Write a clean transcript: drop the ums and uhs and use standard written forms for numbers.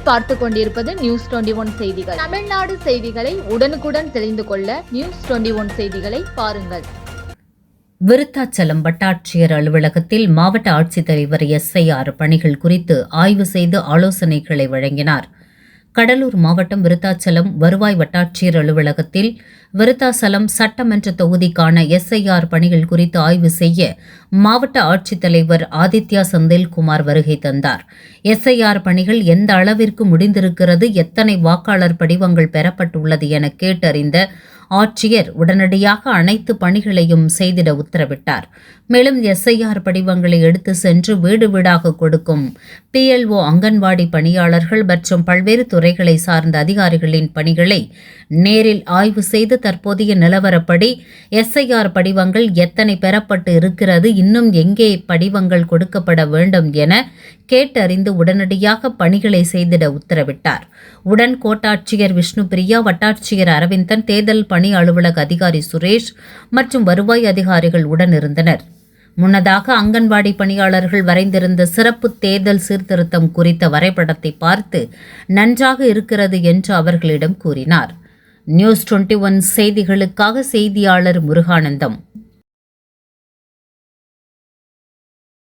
நீங்கள் பார்த்து கொண்டிருப்பது நியூஸ் 21 செய்திகள். தமிழ்நாடு செய்திகளை உடனுக்குடன் தெரிந்து கொள்ள நியூஸ் 21 செய்திகளை பாருங்கள். விருத்தாச்சலம் வட்டாட்சியர் அலுவலகத்தில் மாவட்ட ஆட்சித்தலைவர் SIR பணிகள் குறித்து ஆய்வு செய்து ஆலோசனைகளை வழங்கினார். கடலூர் மாவட்டம் விருத்தாச்சலம் வருவாய் வட்டாட்சியர் அலுவலகத்தில் விருத்தாச்சலம் சட்டமன்ற தொகுதிக்கான SIR பணிகள் குறித்து ஆய்வு செய்ய மாவட்ட ஆட்சித்தலைவர் ஆதித்யா செந்தில்குமார் வருகை தந்தார். SIR பணிகள் எந்த அளவிற்கு முடிந்திருக்கிறது, எத்தனை வாக்காளர் படிவங்கள் பெறப்பட்டுள்ளது என கேட்டறிந்த ஆட்சியர் உடனடியாக அனைத்து பணிகளையும் செய்திட உத்தரவிட்டார். மேலும் SIR படிவங்களை எடுத்து சென்று வீடு வீடாக கொடுக்கும் PLO அங்கன்வாடி பணியாளர்கள் மற்றும் பல்வேறு துறைகளை சார்ந்த அதிகாரிகளின் பணிகளை நேரில் ஆய்வு செய்து தற்போதைய நிலவரப்படி SIR படிவங்கள் எத்தனை பெறப்பட்டு இருக்கிறது, இன்னும் எங்கே படிவங்கள் கொடுக்கப்பட வேண்டும் என கேட்டறிந்து உடனடியாக பணிகளை செய்திட உத்தரவிட்டார். உடன் கோட்டாட்சியர் விஷ்ணுபிரியா, வட்டாட்சியர் அரவிந்தன், தேர்தல் பணி அலுவலக அதிகாரி சுரேஷ் மற்றும் வருவாய் அதிகாரிகள் உடன் இருந்தனர். முன்னதாக அங்கன்வாடி பணியாளர்கள் வரைந்திருந்த சிறப்பு தேர்தல் சீர்திருத்தம் குறித்த வரைபடத்தை பார்த்து நன்றாக இருக்கிறது என்று அவர்களிடம் கூறினார். நியூஸ் 21 செய்திகளுக்காக செய்தியாளர் முருகானந்தம்.